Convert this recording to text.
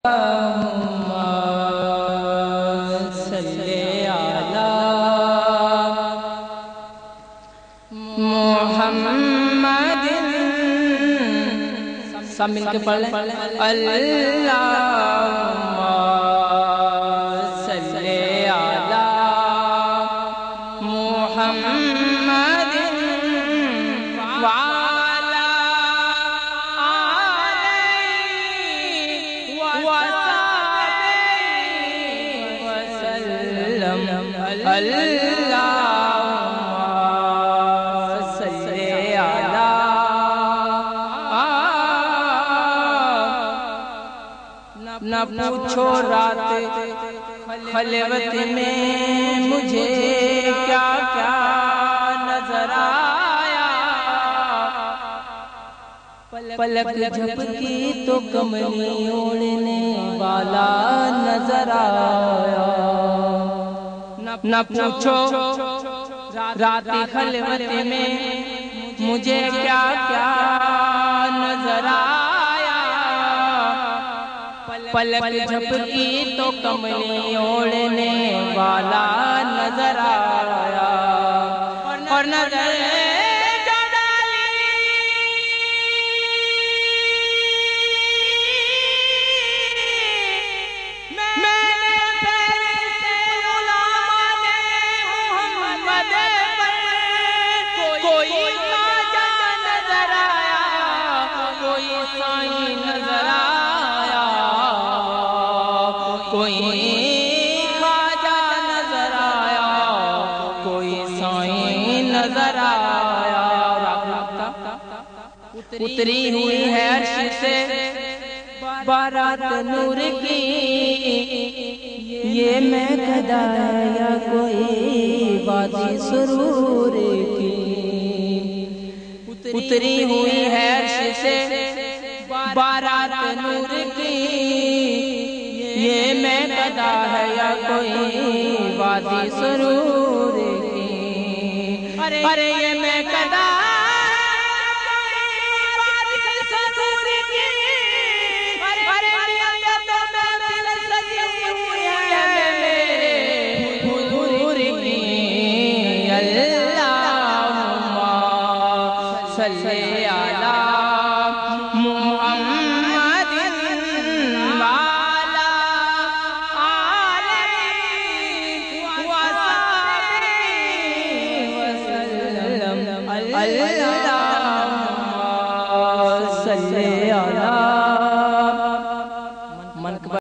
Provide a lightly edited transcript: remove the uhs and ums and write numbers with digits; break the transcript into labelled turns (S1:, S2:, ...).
S1: اللهم صل على محمد سب مل کے پڑھ لیں اللهم صل على محمد وعلى آله وصحبه وسلم نہ پوچھو رات خلوت میں مجھے کیا کیا نظر آیا، پلک جھپکی تو کملی اوڑھنے والا نظر آیا۔ نہ پوچھو رات خلوت میں مجھے کیا کیا نظر آیا، پلک جھپکی تو کملی اوڑھنے والا نظر آیا، اور نظر جو ڈالی میں نے پیر سے غلام محمد پر، کوئی خواجہ نظر آیا، کوئی سائیں نظر آیا، کوئی خواجہ نظر آیا، کوئی سائیں نظر آیا۔ اتری ہوئی ہے عرش سے بارات نور کی، یہ مہکدہ ہے یا کوئی وادی سرور کی۔ اتری ہوئی ہے عرش سے بارات نور کی، یہ مہکدہ ہے یا کوئی وادی سرور کی۔ ارے یہ مہکدہ صل علی محمد وعلی آلہ وصحبہ وسلم۔ اللہم صل علی